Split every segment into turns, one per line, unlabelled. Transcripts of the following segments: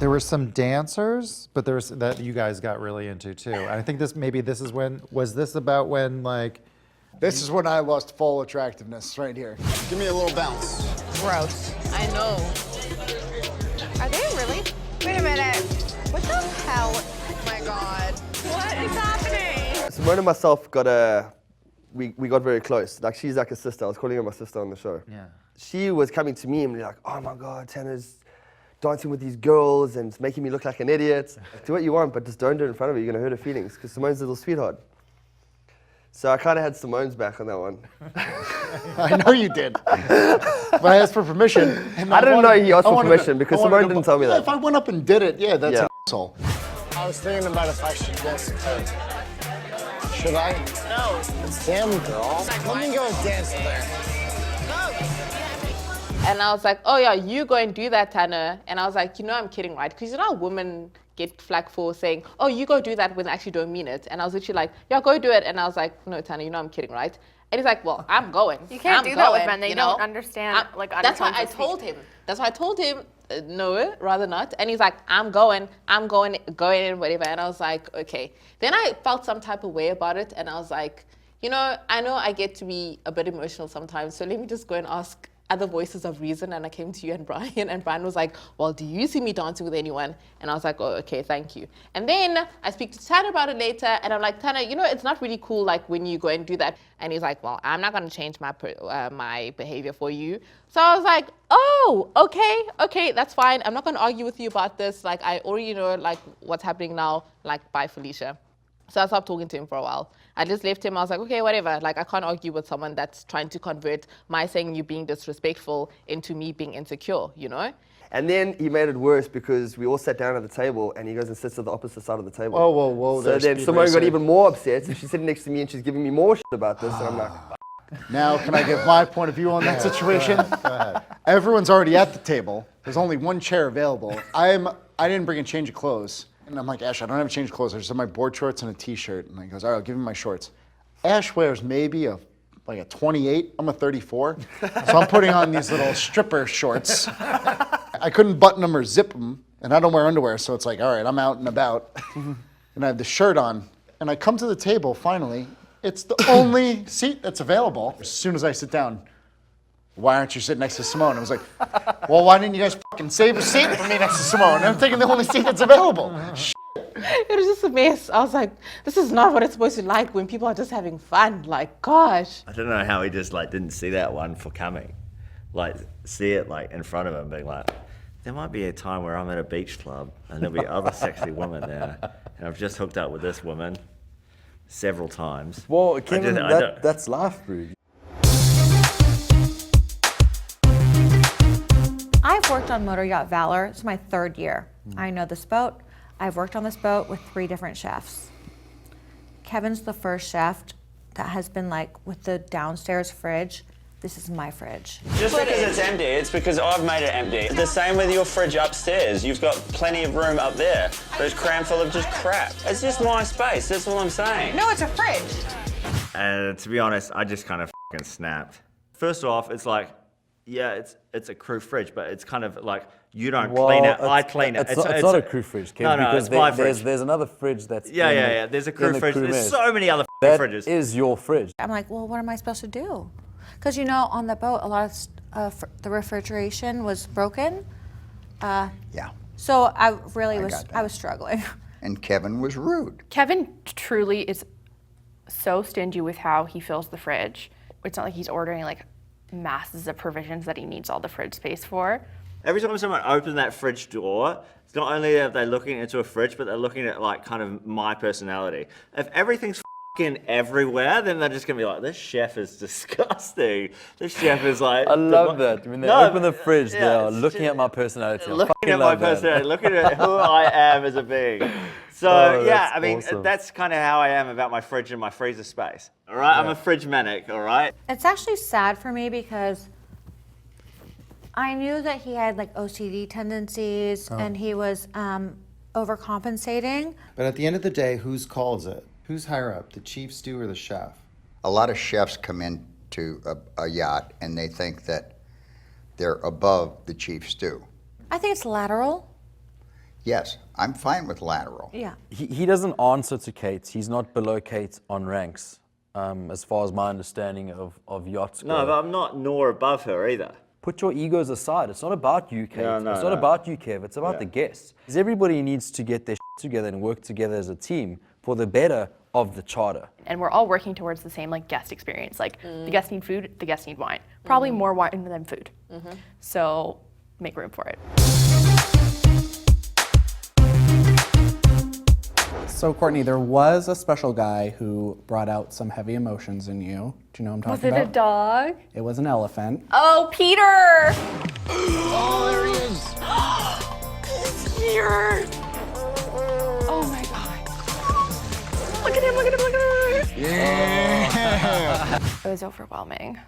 There were some dancers, but there was that you guys got really into too. And I think this is when, was this about when like?
This is when I lost full attractiveness right here.
Give me a little bounce.
Gross. I know.
Are they really? Wait a minute. What the hell? Oh my God. What is happening?
Simone and myself we got very close. Like, she's like a sister. I was calling her my sister on the show.
Yeah.
She was coming to me and be like, oh my God, Tanner's dancing with these girls and it's making me look like an idiot. Do what you want, but just don't do it in front of her. You're gonna hurt her feelings, because Simone's a little sweetheart. So I kind of had Simone's back on that one.
I know you did. But I asked for permission. And
I didn't know he asked for permission because Simone didn't tell me that.
If I went up and did it, yeah, that's an asshole.
I was thinking about if I should dance with her. Should I?
No.
Damn, girl. Let me go dance with her.
And I was like, oh yeah, you go and do that, Tanner. And I was like, you know I'm kidding, right? Because you know how women get flack for saying, oh, you go do that when they actually don't mean it. And I was literally like, yeah, go do it. And I was like, no, Tanner, you know I'm kidding, right? And he's like, well, I'm going.
You can't do that with men. They don't understand.
That's why I told him. That's why I told him, no, rather not. And he's like, I'm going and whatever. And I was like, okay. Then I felt some type of way about it. And I was like, you know I get to be a bit emotional sometimes. So let me just go and ask other voices of reason. And I came to you and Brian. And Brian was like, well, do you see me dancing with anyone? And I was like, oh, okay, thank you. And then I speak to Tanner about it later. And I'm like, Tanner, you know, it's not really cool like when you go and do that. And he's like, well, I'm not going to change my behavior for you. So I was like, oh, okay, that's fine. I'm not going to argue with you about this. Like, I already know like what's happening now. Like, bye, Felicia. So I stopped talking to him for a while. I just left him. I was like, okay, whatever. Like, I can't argue with someone that's trying to convert my saying you being disrespectful into me being insecure, you know?
And then he made it worse because we all sat down at the table and he goes and sits at the opposite side of the table.
Whoa, whoa, whoa.
So then Simone got even more upset. So she's sitting next to me and she's giving me more shit about this. And I'm like,
now, can I give my point of view on that situation? Go ahead. Everyone's already at the table. There's only one chair available. I didn't bring a change of clothes. And I'm like, Ash, I don't have a change of clothes. I just have my board shorts and a t-shirt. And he goes, all right, I'll give him my shorts. Ash wears maybe a 28. I'm a 34. So I'm putting on these little stripper shorts. I couldn't button them or zip them. And I don't wear underwear. So it's like, all right, I'm out and about. And I have the shirt on. And I come to the table, finally. It's the only seat that's available. As soon as I sit down, why aren't you sitting next to Simone? I was like, well, why didn't you guys fucking save a seat for me next to Simone? I'm taking the only seat that's available.
It was just a mess. I was like, this is not what it's supposed to be like when people are just having fun. Like, gosh.
I don't know how he just like didn't see that one for coming. Like, see it like in front of him being like, there might be a time where I'm at a beach club and there'll be other sexy women there. And I've just hooked up with this woman several times.
Well, Kevin, that's life, bro.
I've worked on motor yacht Valor. It's my 3rd year. I know this boat. I've worked on this boat with 3 different chefs. Kevin's the first chef that has been like with the downstairs fridge. This is my fridge.
Just because it's empty, it's because I've made it empty. The same with your fridge upstairs. You've got plenty of room up there, but it's crammed full of just crap. It's just my space, that's all I'm saying.
No, it's a fridge.
And to be honest, I just kind of fucking snapped. First off, it's like, yeah, it's a crew fridge, but it's kind of like, you don't clean it, I clean it.
It's not a crew fridge, Kevin,
no,
because
it's my fridge.
There's another fridge that's
Yeah, there's a crew fridge. There's so many other fridges.
That is your fridge.
I'm like, well, what am I supposed to do? Because you know, on the boat, a lot of the refrigeration was broken.
Yeah.
So I was struggling.
And Kevin was rude.
Kevin truly is so stingy with how he fills the fridge. It's not like he's ordering like masses of provisions that he needs all the fridge space for.
Every time someone opens that fridge door, it's not only are they looking into a fridge, but they're looking at like kind of my personality. If everything's fucking everywhere, then they're just gonna be like, this chef is disgusting. This chef is like...
I love that. When they open the fridge, they are looking at my personality.
Looking at my personality, looking at who I am as a being. So yeah, I mean,
awesome.
That's kind of how I am about my fridge and my freezer space. All right, I'm a fridge manic, all right?
It's actually sad for me because I knew that he had like OCD tendencies and he was overcompensating.
But at the end of the day, whose call is it? Who's higher up, the chief stew or the chef?
A lot of chefs come into a yacht and they think that they're above the chief stew.
I think it's lateral.
Yes, I'm fine with lateral.
Yeah.
He doesn't answer to Kate. He's not below Kate on ranks, as far as my understanding of yachts go.
No, but I'm not nor above her either.
Put your egos aside. It's not about you, Kate.
No,
it's not about you, Kev. It's about the guests. Because everybody needs to get their shit together and work together as a team for the better of the charter.
And we're all working towards the same like guest experience. Like the guests need food, the guests need wine. Probably more wine than food. So make room for it.
So Courtney, there was a special guy who brought out some heavy emotions in you. Do you know what I'm talking about?
Was it a dog?
It was an elephant.
Oh, Peter!
Oh, there he is.
It's Peter! Oh my God. Look at him, look at him, look at him!
Yeah.
It was overwhelming.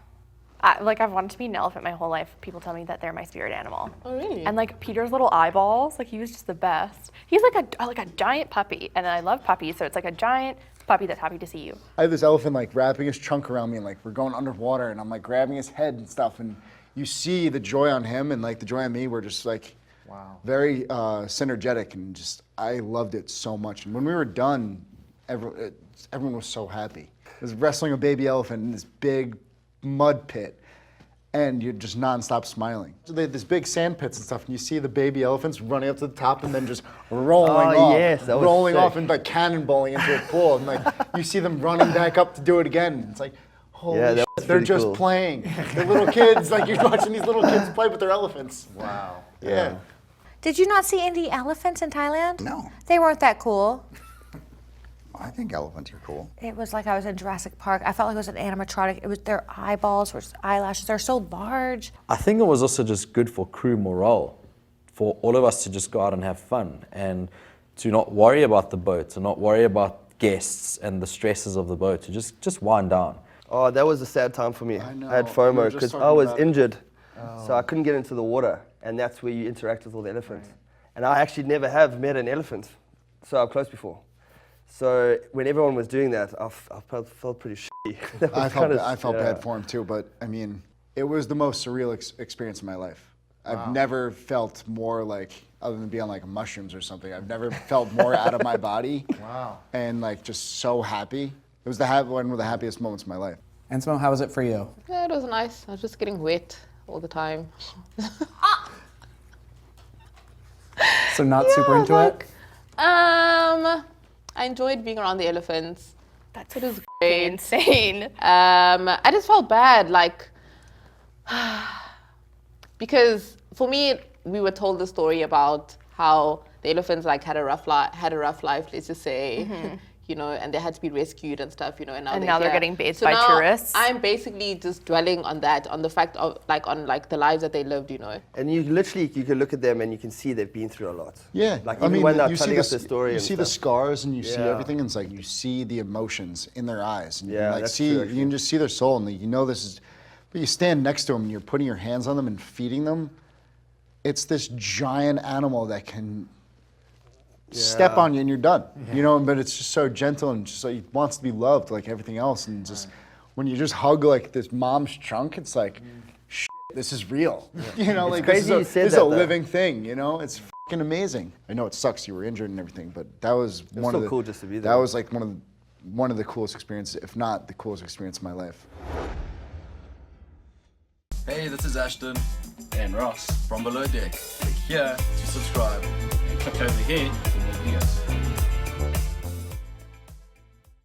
I've wanted to be an elephant my whole life. People tell me that they're my spirit animal.
Oh, really?
And like Peter's little eyeballs, like he was just the best. He's like a giant puppy, and I love puppies, so it's like a giant puppy that's happy to see you.
I have this elephant like wrapping his trunk around me, and like we're going underwater, and I'm like grabbing his head and stuff, and you see the joy on him and like the joy on me. We're just like, wow, very synergetic, and just I loved it so much. And when we were done, everyone was so happy. I was wrestling a baby elephant in this big mud pit, and you're just nonstop smiling. So they had this big sand pits and stuff, and you see the baby elephants running up to the top and then just rolling off,
yes, that was
rolling
sick.
off and like cannonballing into a pool, and like you see them running back up to do it again. It's like, holy
Yeah, that
shit,
was
they're
pretty
just
cool.
playing. They're little kids, like you're watching these little kids play with their elephants.
Wow.
Yeah.
Did you not see any elephants in Thailand?
No,
They weren't that cool.
I think elephants are cool.
It was like I was in Jurassic Park. I felt like it was an animatronic. It was their eyeballs, or eyelashes. They're so large.
I think it was also just good for crew morale, for all of us to just go out and have fun and to not worry about the boat, to not worry about guests and the stresses of the boat, to just wind down.
Oh, that was a sad time for me.
I know.
had
We were
FOMO
just
because
talking
I was
about it.
injured, so I couldn't get into the water, and that's where you interact with all the elephants. And I actually never have met an elephant so up close before. So when everyone was doing that, I felt pretty shitty.
I felt bad for him too, but I mean, it was the most surreal experience of my life. I've never felt more like, other than being on like mushrooms or something, I've never felt more out of my body.
Wow.
And like just so happy. It was one of the happiest moments of my life.
And Simone, how was it for you?
Yeah, it was nice. I was just getting wet all the time.
So not super into it?
I enjoyed being around the elephants.
That's
It was
pretty insane.
I just felt bad, like, because for me, we were told the story about how the elephants like had a rough life, let's just say, you know, and they had to be rescued and stuff, you know, and now
they're
here.
getting bathed
So
by
now
tourists.
I'm basically just dwelling on that, on the fact of on the lives that they lived, you know.
And you can look at them and you can see they've been through a lot.
Yeah,
Like
I
even
mean,
when they're
you see
telling us their story
you
and
see the
stuff.
scars and you see
Yeah.
everything, and it's like you see the emotions in their eyes, and you
Yeah,
can, like
that's
see
true,
you can just see their soul, and you know this is. But you stand next to them and you're putting your hands on them and feeding them. It's this giant animal that can step on you and you're done. You know, but it's just so gentle and just like it wants to be loved like everything else, and just when you just hug like this mom's chunk, it's like, shit, this is real. You know, like
crazy you
this
said
is
that,
a
though.
living thing. You know, it's fucking amazing. I know it sucks you were injured and everything, but that was one of
still
the
cool just to be
That
there.
was like one of the coolest experiences, if not the coolest experience of my life.
Hey, this is Ashton and Ross from Below Deck. Click here to subscribe and click over here for more videos.